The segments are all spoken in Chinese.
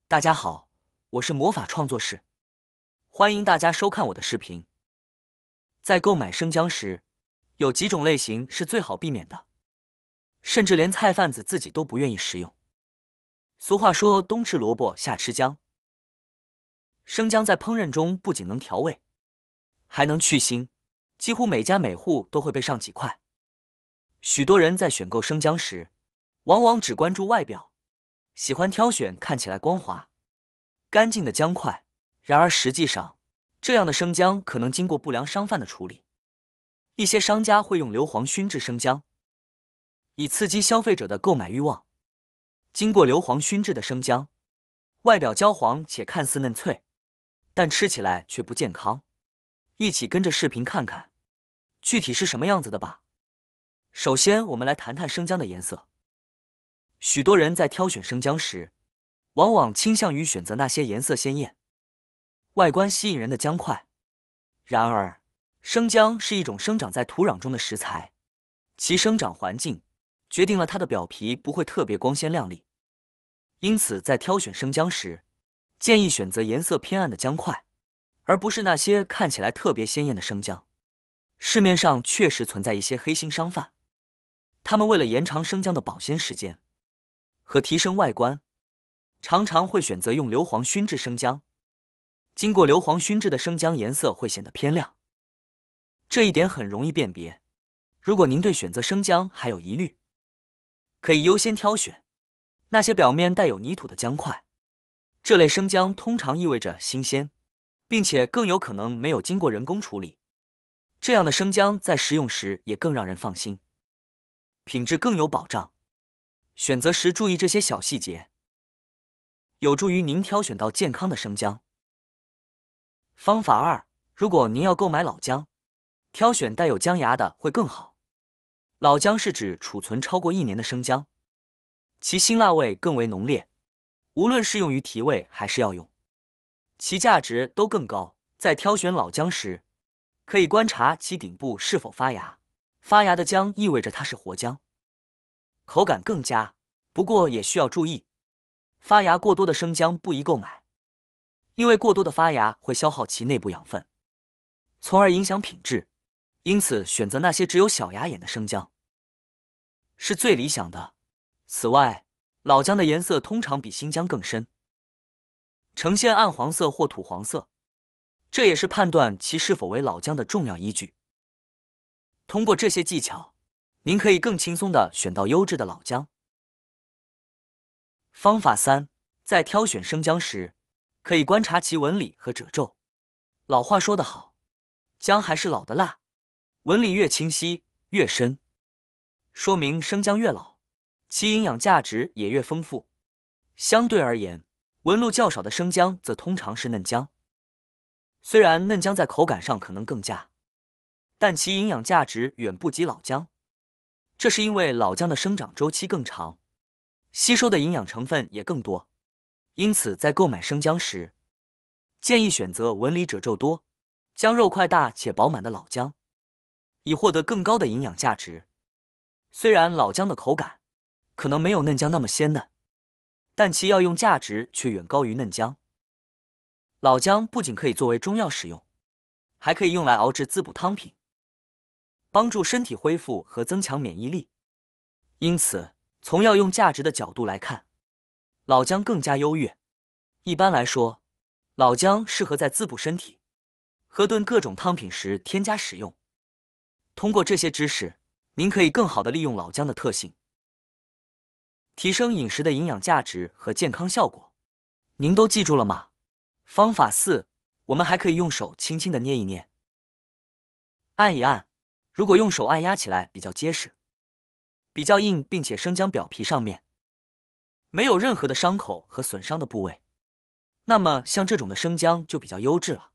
大家好，我是魔法创作室，欢迎大家收看我的视频。在购买生姜时，有几种类型是最好避免的，甚至连菜贩子自己都不愿意食用。俗话说冬吃萝卜夏吃姜，生姜在烹饪中不仅能调味，还能去腥，几乎每家每户都会备上几块。许多人在选购生姜时，往往只关注外表，喜欢挑选看起来光滑、干净的姜块。然而实际上，这样的生姜可能经过不良商贩的处理。一些商家会用硫磺熏制生姜，以刺激消费者的购买欲望。经过硫磺熏制的生姜，外表焦黄且看似嫩脆，但吃起来却不健康。一起跟着视频看看，具体是什么样子的吧。首先，我们来谈谈生姜的颜色。许多人在挑选生姜时，往往倾向于选择那些颜色鲜艳、外观吸引人的姜块。然而，生姜是一种生长在土壤中的食材，其生长环境决定了它的表皮不会特别光鲜亮丽。因此，在挑选生姜时，建议选择颜色偏暗的姜块，而不是那些看起来特别鲜艳的生姜。市面上确实存在一些黑心商贩，他们为了延长生姜的保鲜时间和提升外观，常常会选择用硫磺熏制生姜。经过硫磺熏制的生姜颜色会显得偏亮，这一点很容易辨别。如果您对选择生姜还有疑虑，可以优先挑选那些表面带有泥土的姜块。这类生姜通常意味着新鲜，并且更有可能没有经过人工处理。这样的生姜在食用时也更让人放心，品质更有保障。选择时注意这些小细节，有助于您挑选到健康的生姜。方法2：如果您要购买老姜，挑选带有姜芽的会更好。老姜是指储存超过1年的生姜，其辛辣味更为浓烈，无论适用于提味还是药用，其价值都更高。在挑选老姜时，可以观察其顶部是否发芽，发芽的姜意味着它是活姜，口感更佳。不过也需要注意，发芽过多的生姜不宜购买，因为过多的发芽会消耗其内部养分，从而影响品质。因此，选择那些只有小芽眼的生姜是最理想的。此外，老姜的颜色通常比新姜更深，呈现暗黄色或土黄色，这也是判断其是否为老姜的重要依据。通过这些技巧，您可以更轻松地选到优质的老姜。方法3：在挑选生姜时，可以观察其纹理和褶皱。老话说得好，姜还是老的辣，纹理越清晰越深，说明生姜越老，其营养价值也越丰富。相对而言，纹路较少的生姜则通常是嫩姜。虽然嫩姜在口感上可能更佳，但其营养价值远不及老姜。这是因为老姜的生长周期更长，吸收的营养成分也更多。因此，在购买生姜时，建议选择纹理褶皱多、姜肉块大且饱满的老姜，以获得更高的营养价值。虽然老姜的口感可能没有嫩姜那么鲜嫩，但其药用价值却远高于嫩姜。老姜不仅可以作为中药使用，还可以用来熬制滋补汤品，帮助身体恢复和增强免疫力。因此，从药用价值的角度来看，老姜更加优越。一般来说，老姜适合在滋补身体和炖各种汤品时添加使用。通过这些知识，您可以更好地利用老姜的特性，提升饮食的营养价值和健康效果。您都记住了吗？方法4：我们还可以用手轻轻地捏一捏，按一按。如果用手按压起来比较结实、比较硬，并且生姜表皮上面没有任何的伤口和损伤的部位，那么像这种的生姜就比较优质了。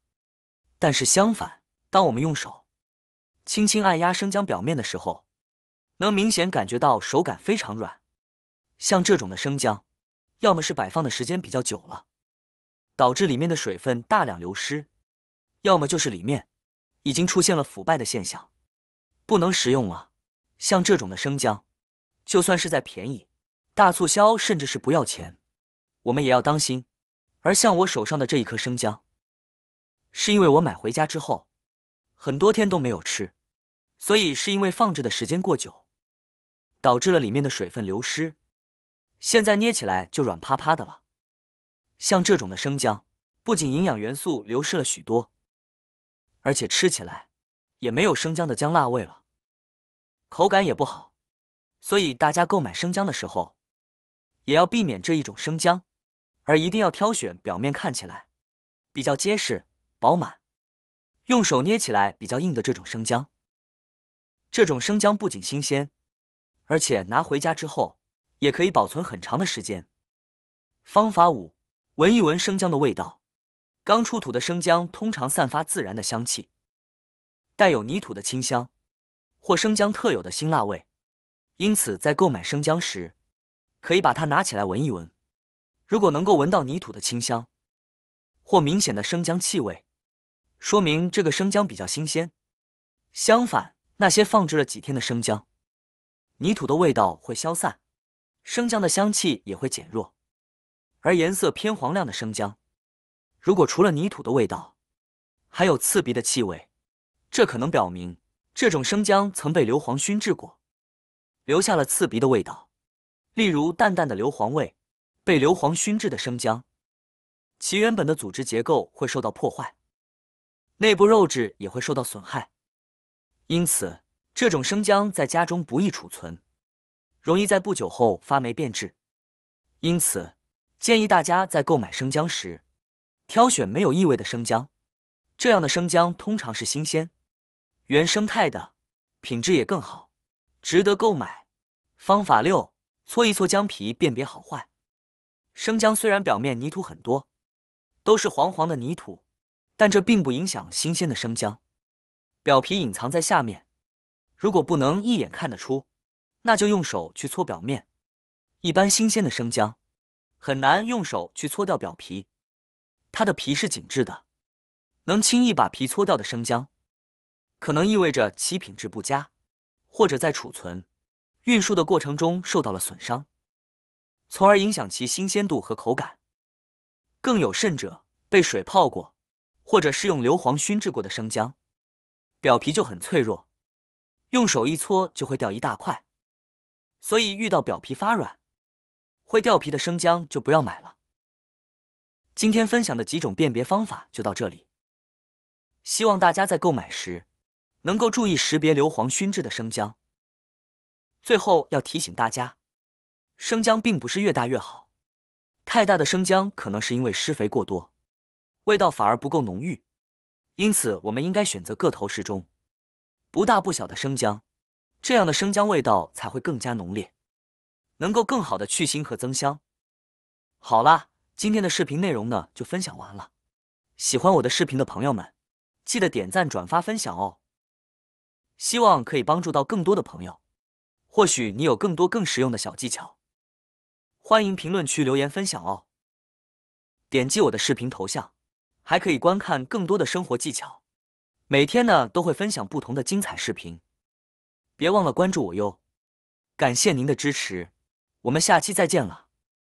但是相反，当我们用手轻轻按压生姜表面的时候，能明显感觉到手感非常软。像这种的生姜，要么是摆放的时间比较久了，导致里面的水分大量流失，要么就是里面已经出现了腐败的现象，不能食用了。像这种的生姜，就算是在便宜、大促销，甚至是不要钱，我们也要当心，而像我手上的这一颗生姜，是因为我买回家之后很多天都没有吃，所以是因为放置的时间过久，导致了里面的水分流失，现在捏起来就软趴趴的了。像这种的生姜，不仅营养元素流失了许多，而且吃起来也没有生姜的姜辣味了，口感也不好。所以大家购买生姜的时候，也要避免这一种生姜，而一定要挑选表面看起来比较结实、饱满，用手捏起来比较硬的这种生姜。这种生姜不仅新鲜，而且拿回家之后也可以保存很长的时间。方法5：闻一闻生姜的味道。刚出土的生姜通常散发自然的香气，带有泥土的清香或生姜特有的辛辣味，因此在购买生姜时，可以把它拿起来闻一闻。如果能够闻到泥土的清香或明显的生姜气味，说明这个生姜比较新鲜。相反，那些放置了几天的生姜，泥土的味道会消散，生姜的香气也会减弱。而颜色偏黄亮的生姜，如果除了泥土的味道，还有刺鼻的气味，这可能表明这种生姜曾被硫磺熏制过，留下了刺鼻的味道。例如淡淡的硫磺味，被硫磺熏制的生姜，其原本的组织结构会受到破坏，内部肉质也会受到损害，因此这种生姜在家中不易储存，容易在不久后发霉变质。因此建议大家在购买生姜时，挑选没有异味的生姜，这样的生姜通常是新鲜、原生态的，品质也更好，值得购买。方法6：搓一搓姜皮辨别好坏。生姜虽然表面泥土很多，都是黄黄的泥土，但这并不影响新鲜的生姜，表皮隐藏在下面，如果不能一眼看得出，那就用手去搓表面。一般新鲜的生姜很难用手去搓掉表皮，它的皮是紧致的，能轻易把皮搓掉的生姜，可能意味着其品质不佳，或者在储存、运输的过程中受到了损伤，从而影响其新鲜度和口感。更有甚者，被水泡过，或者是用硫磺熏制过的生姜，表皮就很脆弱，用手一搓就会掉一大块。所以遇到表皮发软、会掉皮的生姜就不要买了。今天分享的几种辨别方法就到这里，希望大家在购买时能够注意识别硫磺熏制的生姜。最后要提醒大家，生姜并不是越大越好，太大的生姜可能是因为施肥过多，味道反而不够浓郁，因此我们应该选择个头适中、不大不小的生姜，这样的生姜味道才会更加浓烈，能够更好的去腥和增香。好啦，今天的视频内容呢就分享完了，喜欢我的视频的朋友们，记得点赞、转发、分享哦，希望可以帮助到更多的朋友。或许你有更多更实用的小技巧，欢迎评论区留言分享哦。点击我的视频头像，还可以观看更多的生活技巧。每天呢都会分享不同的精彩视频，别忘了关注我哟。感谢您的支持，我们下期再见了。